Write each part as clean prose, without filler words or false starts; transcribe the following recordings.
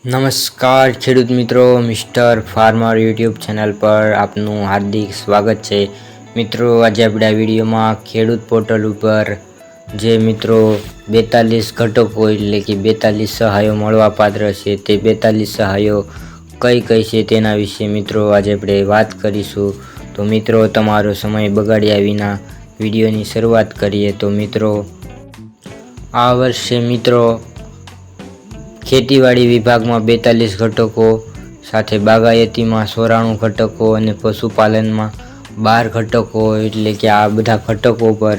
નમસ્કાર ખેડૂત મિત્રો, મિસ્ટર ફાર્મર યુટ્યુબ ચેનલ પર આપનું હાર્દિક સ્વાગત છે। મિત્રો, આજે આપણે આ વિડીયોમાં ખેડૂત પોર્ટલ ઉપર જે મિત્રો 42 ઘટકો એટલે કે 42 સહાયો મળવાપાત્ર છે તે 42 સહાયો કઈ કઈ છે તેના વિશે મિત્રો આજે આપણે વાત કરીશું। તો મિત્રો, તમારો સમય બગાડ્યા વિના વિડીયોની શરૂઆત કરીએ। તો મિત્રો, આ વર્ષે મિત્રો ખેતીવાડી વિભાગમાં 42 ઘટકો સાથે બાગાયતીમાં 94 ઘટકો અને પશુપાલનમાં 12 ઘટકો એટલે કે આ બધા ઘટકો પર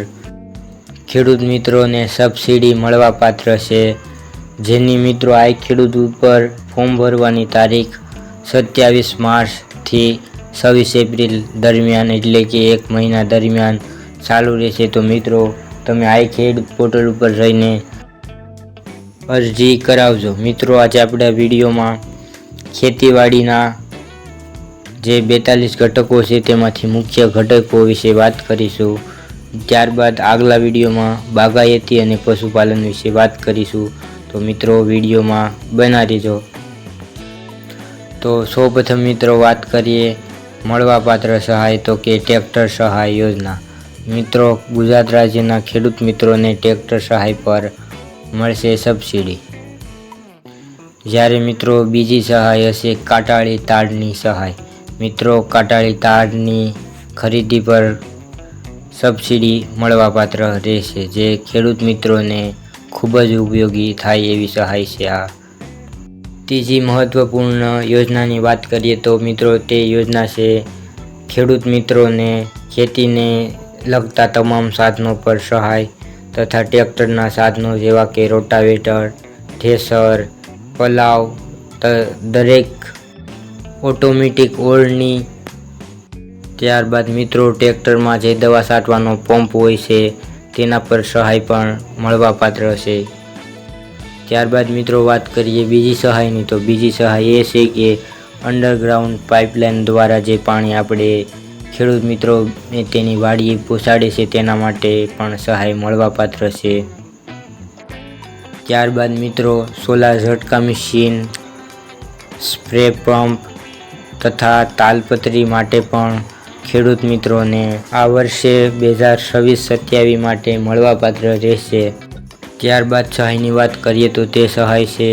ખેડૂત મિત્રોને સબસિડી મળવાપાત્ર છે, જેની મિત્રો આ ખેડૂત ઉપર ફોર્મ ભરવાની તારીખ 27 માર્ચથી 26 એપ્રિલ દરમિયાન એટલે કે 1 મહિના દરમિયાન ચાલુ રહેશે। તો મિત્રો, તમે આ ખેડૂત પોર્ટલ ઉપર જઈને અરજી કરાવજો। મિત્રો, આજે આપણે વિડીયોમાં ખેતીવાડીના જે 42 ઘટકો છે તેમાંથી મુખ્ય ઘટકો વિશે વાત કરીશું। ત્યારબાદ આગલા વિડીયોમાં બાગાયતી અને પશુપાલન વિશે વાત કરીશું। તો મિત્રો, વિડીયોમાં બના રહેજો। તો સૌપ્રથમ મિત્રો વાત કરીએ મળવાપાત્ર સહાય તો કે ટ્રેક્ટર સહાય યોજના। મિત્રો, ગુજરાત રાજ્યના ખેડૂત મિત્રોને ટ્રેક્ટર સહાય પર મળશે સબસિડી। જ્યારે મિત્રો બીજી સહાય હશે કાટાળી તાડની સહાય। મિત્રો, કાટાળી તાડની ખરીદી પર સબસિડી મળવાપાત્ર રહેશે, જે ખેડૂત મિત્રોને ખૂબ જ ઉપયોગી થાય એવી સહાય છે। આ ત્રીજી મહત્વપૂર્ણ યોજનાની વાત કરીએ તો મિત્રો તે યોજના છે ખેડૂત મિત્રોને ખેતીને લગતા તમામ સાધનો પર સહાય તથા ટ્રેક્ટરના સાધનો જેવા કે રોટાવેટર, થ્રેશર, પલાવ, દરેક ઓટોમેટિક ઓળણી, ત્યારબાદ મિત્રો ટ્રેક્ટરમાં જે દવા છાંટવાનો પંપ હોય છે તેના પર સહાય પણ મળવાપાત્ર છે। ત્યારબાદ મિત્રો વાત કરીએ બીજી સહાયની, તો બીજી સહાય એ છે કે અંડરગ્રાઉન્ડ પાઇપલાઇન દ્વારા જે પાણી આપણે ખેડૂત મિત્રો તેની વાડીએ પહોંચાડે છે તેના માટે પણ સહાય મળવાપાત્ર છે। ત્યારબાદ મિત્રો સોલાર ઝટકા મશીન, સ્પ્રે પંપ તથા તાલપત્રી માટે પણ ખેડૂત મિત્રોને આ વર્ષે 2026-27 માટે મળવાપાત્ર રહેશે। ત્યારબાદ સહાયની વાત કરીએ તો તે સહાય છે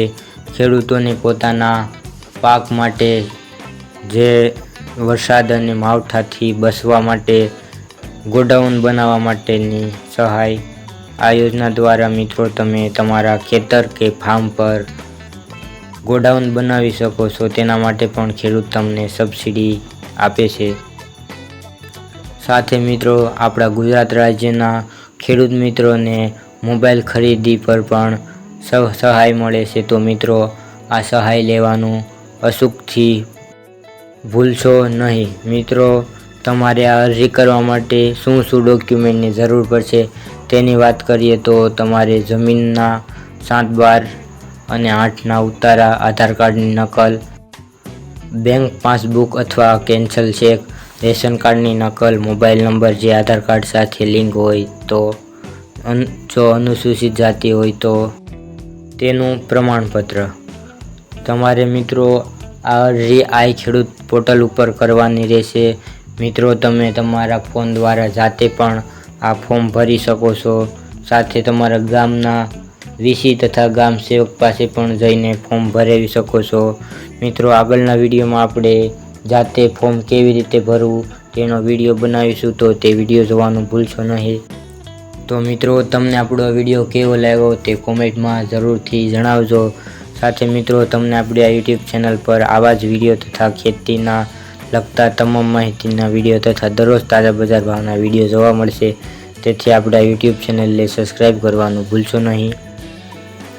ખેડૂતોને પોતાના પાક માટે જે વરસાદ અને માવઠાથી બચવા માટે ગોડાઉન બનાવવા માટેની સહાય। આ યોજના દ્વારા મિત્રો તમે તમારા ખેતર કે ફાર્મ પર ગોડાઉન બનાવી શકો છો, તેના માટે પણ ખેડૂત તમને સબસિડી આપે છે। સાથે મિત્રો આપણા ગુજરાત રાજ્યના ખેડૂત મિત્રોને મોબાઈલ ખરીદી પર પણ સહાય મળે છે। તો મિત્રો, આ સહાય લેવાનું અચૂકથી ભૂલશો નહીં। મિત્રો, તમારે આ અરજી કરવા માટે શું ડોક્યુમેન્ટની જરૂર પડશે તેની વાત કરીએ તો તમારે જમીનના 7/12 અને 8ના ઉતારા, આધાર કાર્ડની નકલ, બેંક પાસબુક અથવા કેન્સલ ચેક, રેશન કાર્ડની નકલ, મોબાઈલ નંબર જે આધાર કાર્ડ સાથે લિંક હોય તો, જો અનુસૂચિત જાતિ હોય તો તેનું પ્રમાણપત્ર। તમારે મિત્રો આ અરજી આ ખેડૂત પોર્ટલ ઉપર કરવાની રહેશે। મિત્રો, તમે તમારા ફોન દ્વારા જાતે પણ આ ફોર્મ ભરી શકો છો, સાથે તમારા ગામના વીસી તથા ગામ સેવક પાસે પણ જઈને ફોર્મ ભરાવી શકો છો। મિત્રો, આગળના વિડીયોમાં આપણે જાતે ફોર્મ કેવી રીતે ભરવું તેનો વિડીયો બનાવીશું, તો તે વિડીયો જોવાનું ભૂલશો નહીં। તો મિત્રો, તમને આપણો વિડીયો કેવો લાગ્યો તે કોમેન્ટમાં જરૂરથી જણાવજો। સાથે મિત્રો, તમને આપણી આ યુટ્યુબ ચેનલ પર આવા જ વિડીયો તથા ખેતીના લગતા તમામ માહિતીના વિડીયો તથા દરરોજ તાજા બજાર ભાવના વિડીયો જોવા મળશે, તેથી આપણા યુટ્યુબ ચેનલને સબસ્ક્રાઈબ કરવાનું ભૂલશો નહીં।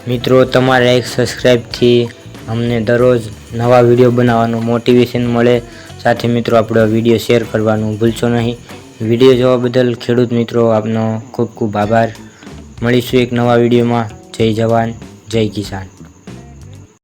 મિત્રો, તમારા એક સબસ્ક્રાઈબથી અમને દરરોજ નવા વિડીયો બનાવવાનું મોટિવેશન મળે। સાથે મિત્રો આપણો વિડીયો શેર કરવાનું ભૂલશો નહીં। વિડીયો જોવા બદલ ખેડૂત મિત્રો આપનો ખૂબ ખૂબ આભાર। મળીશું એક નવા વિડીયોમાં। જય જવાન, જય કિસાન।